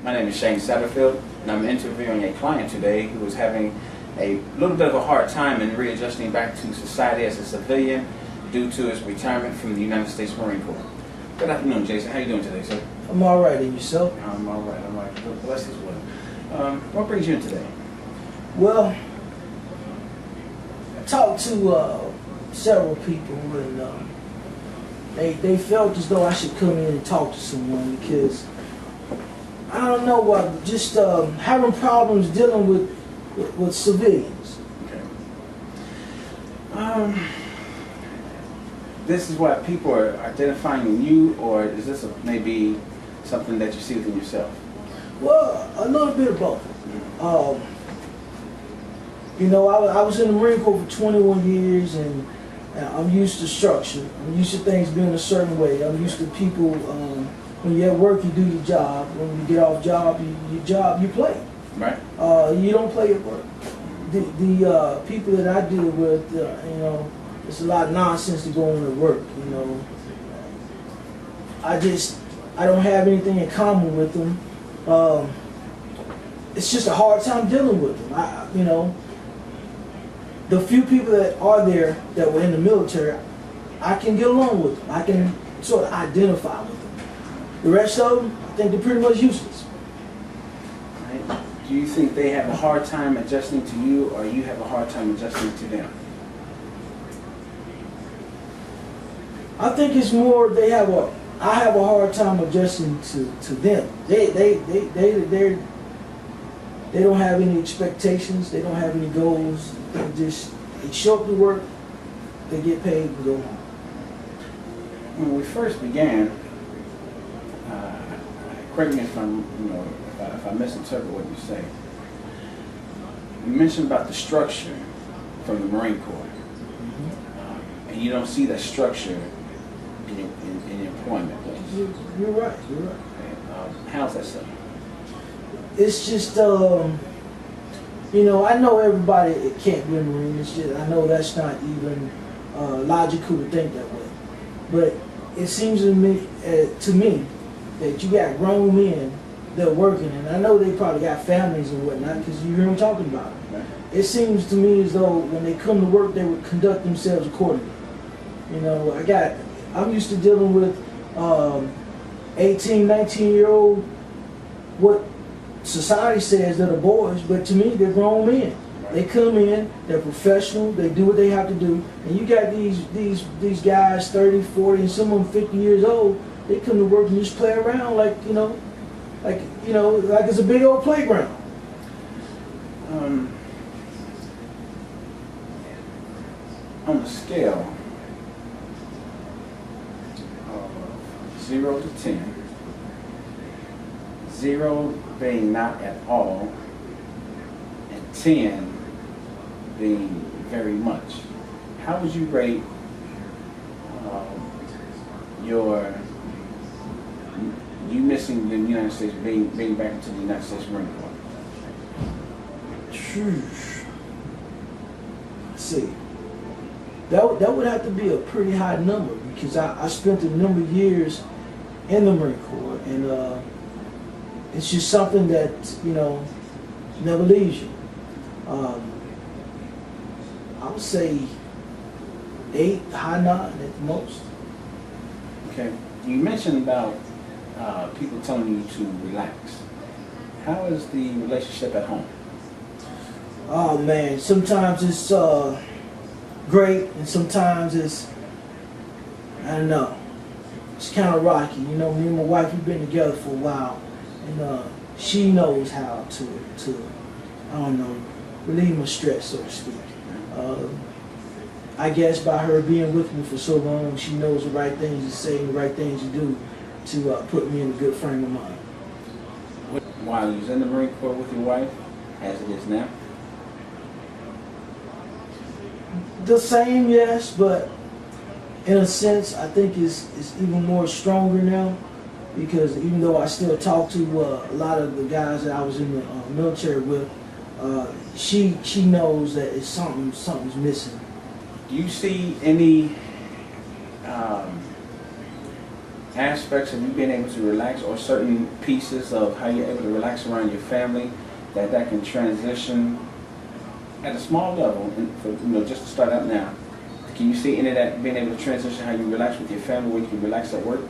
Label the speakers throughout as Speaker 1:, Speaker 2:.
Speaker 1: My name is Shane Satterfield, and I'm interviewing a client today who is having a little bit of a hard time in readjusting back to society as a civilian due to his retirement from the United States Marine Corps. Good afternoon, Jason. How are you doing today, sir?
Speaker 2: I'm all right, and yourself?
Speaker 1: I'm all right. I'm all right. Blessed as well. What brings you in today?
Speaker 2: Well, I talked to several people, and they felt as though I should come in and talk to someone because I don't know, just having problems dealing with civilians.
Speaker 1: Okay. This is what people are identifying in you, or is this maybe something that you see within yourself?
Speaker 2: Well, a little bit of both. You know, I was in the Marine Corps for 21 years, and I'm used to structure. I'm used to things being a certain way. I'm used to people, when you're at work, you do your job. When you get off job, you play.
Speaker 1: Right.
Speaker 2: You don't play at work. The people that I deal with, you know, it's a lot of nonsense to go on at work. You know, I don't have anything in common with them. It's just a hard time dealing with them. You know, the few people that are there that were in the military, I can get along with them. I can sort of identify with them. The rest of them, I think they're pretty much useless.
Speaker 1: Right. Do you think they have a hard time adjusting to you, or you have a hard time adjusting to them?
Speaker 2: I think it's more I have a hard time adjusting to them. They don't have any expectations. They don't have any goals. They show up to work. They get paid and go home.
Speaker 1: When we first began, correct me if I misinterpret what you say. You mentioned about the structure from the Marine Corps, and you don't see that structure in your employment.
Speaker 2: You're right. You're right.
Speaker 1: Okay. How's that so?
Speaker 2: It's just, you know, I know everybody it can't be a Marine. It's just, I know that's not even logical to think that way. But it seems to me that you got grown men that are working, and I know they probably got families and whatnot because you hear them talking about it.
Speaker 1: Right.
Speaker 2: It seems to me as though when they come to work, they would conduct themselves accordingly. You know, I'm used to dealing with 18, 19-year-old, what society says that are boys, but to me, they're grown men. Right. They come in, they're professional, they do what they have to do, and you got these guys 30, 40, and some of them 50 years old, they come to work and just play around like it's a big old playground.
Speaker 1: On a scale of 0 to 10, 0 being not at all, and 10 being very much, how would you rate you missing the United States, being back into the United States Marine Corps?
Speaker 2: Let's see. That would have to be a pretty high number because I spent a number of years in the Marine Corps, and it's just something that, you know, never leaves you. I would say 8, high 9 at the most.
Speaker 1: Okay. You mentioned about people telling you to relax. How is the relationship at home?
Speaker 2: Oh man, sometimes it's great, and sometimes it's, I don't know, it's kind of rocky. You know, me and my wife, we've been together for a while, and she knows how to I don't know, relieve my stress, so to speak. I guess by her being with me for so long, she knows the right things to say and the right things to do to put me in a good frame of mind.
Speaker 1: While you was in the Marine Corps with your wife, as it is now?
Speaker 2: The same, yes, but in a sense, I think it's even more stronger now because even though I still talk to a lot of the guys that I was in the military with, she knows that it's something's missing.
Speaker 1: Do you see any aspects of you being able to relax, or certain pieces of how you're able to relax around your family that can transition at a small level, and for, just to start out now? Can you see any of that being able to transition how you relax with your family, where you can relax at work?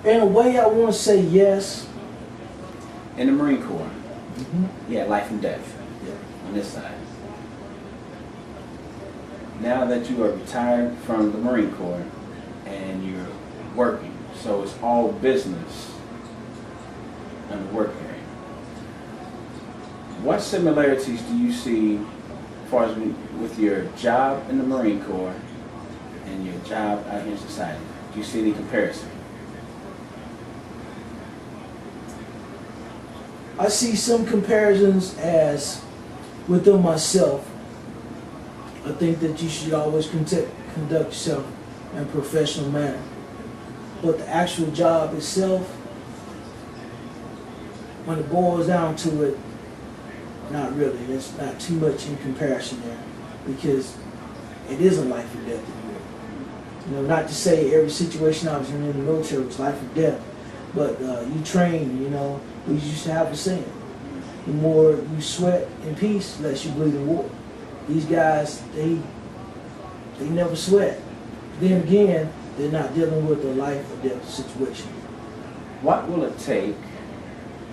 Speaker 2: In a way, I want to say yes.
Speaker 1: In the Marine Corps,
Speaker 2: Mm-hmm.
Speaker 1: life and death
Speaker 2: Yeah.
Speaker 1: on this side. Now that you are retired from the Marine Corps and you're working, so it's all business on the work area. What similarities do you see as far as with your job in the Marine Corps and your job out here in society? Do you see any comparison?
Speaker 2: I see some comparisons as within myself. I think that you should always conduct yourself in a professional manner. But the actual job itself, when it boils down to it, not really. There's not too much in comparison there, because it isn't life or death anymore. Not to say every situation I was in the military was life or death, but you train, we used to have a saying: the more you sweat in peace, the less you bleed in war. These guys, they never sweat. Then again, they're not dealing with a life or death situation.
Speaker 1: What will it take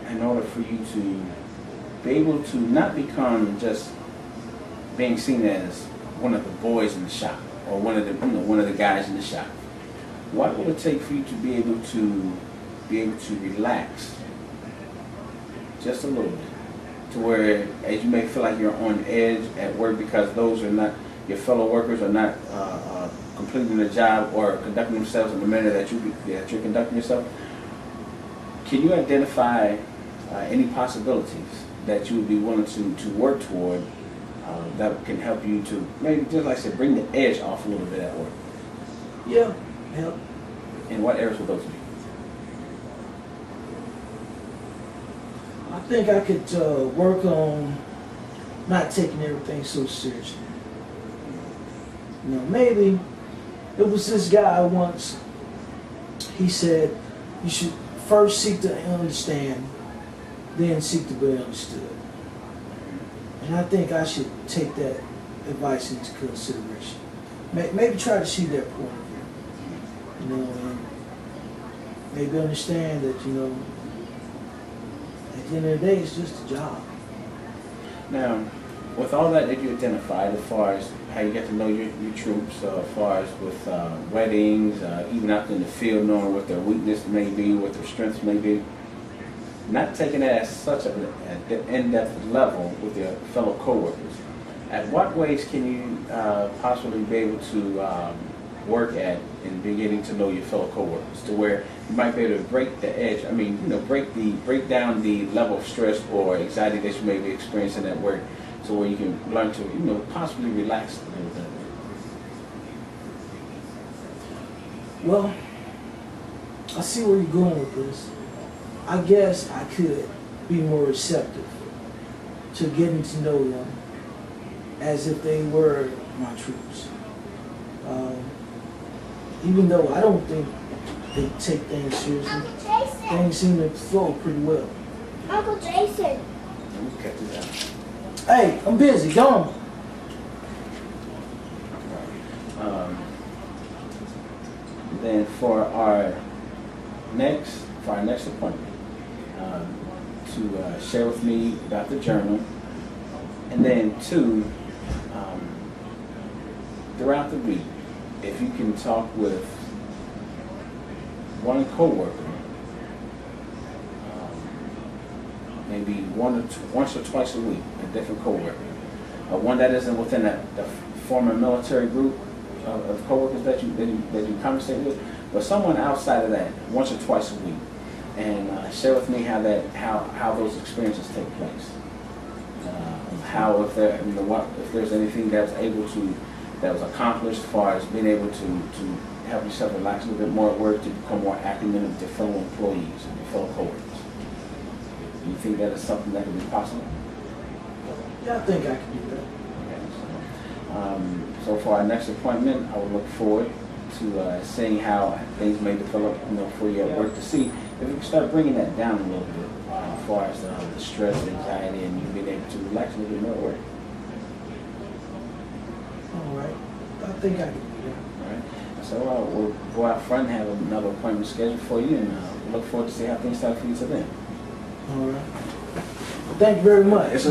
Speaker 1: in order for you to be able to not become just being seen as one of the boys in the shop, or one of the guys in the shop? What will it take for you to be able to relax just a little bit, to where, as you may feel like you're on edge at work because those are not your fellow workers, are not completing the job or conducting themselves in the manner that you're conducting yourself? Can you identify any possibilities that you would be willing to work toward that can help you to maybe, just like I said, bring the edge off a little bit at work?
Speaker 2: Yeah, help.
Speaker 1: And what areas would those be?
Speaker 2: I think I could work on not taking everything so seriously. Maybe it was this guy once. He said, you should first seek to understand, then seek to be understood. And I think I should take that advice into consideration. Maybe try to see that point of view. And maybe understand that, at the end of the day, it's just a job.
Speaker 1: Now, with all that you identified, as far as how you get to know your troops, as far as with weddings, even out in the field, knowing what their weakness may be, what their strengths may be, not taking it as such an in-depth level with your fellow coworkers, at what ways can you possibly be able to work at in beginning to know your fellow coworkers, to where you might be able to break the edge? Break down the level of stress or anxiety that you may be experiencing at work, so where you can learn to possibly relax a little bit.
Speaker 2: Well, I see where you're going with this. I guess I could be more receptive to getting to know them as if they were my troops. Even though I don't think they take things seriously, things seem to flow pretty well.
Speaker 3: Uncle Jason.
Speaker 1: Okay, do that.
Speaker 2: Hey, I'm busy. Go on.
Speaker 1: Then for our next appointment, to share with me about the journal, and then two, throughout the week, if you can talk with one coworker, maybe once or twice a week, a different coworker, one that isn't within the former military group of coworkers that you conversate with, but someone outside of that, once or twice a week, and share with me how those experiences take place. How if there's anything that was accomplished as far as being able to help yourself relax a little bit more at work, to become more active with your fellow employees and your fellow coworkers. Do you think that is something that could be possible?
Speaker 2: Yeah, I think I can do that.
Speaker 1: Okay, So for our next appointment, I will look forward to seeing how things may develop, for you at work, to see if we can start bringing that down a little bit as far as the stress, anxiety, and you being able to relax a little bit more at work.
Speaker 2: All right. I think I can do that.
Speaker 1: All right. So we'll go out front and have another appointment scheduled for you, and look forward to see how things start for you till then.
Speaker 2: All right. Thank you very much.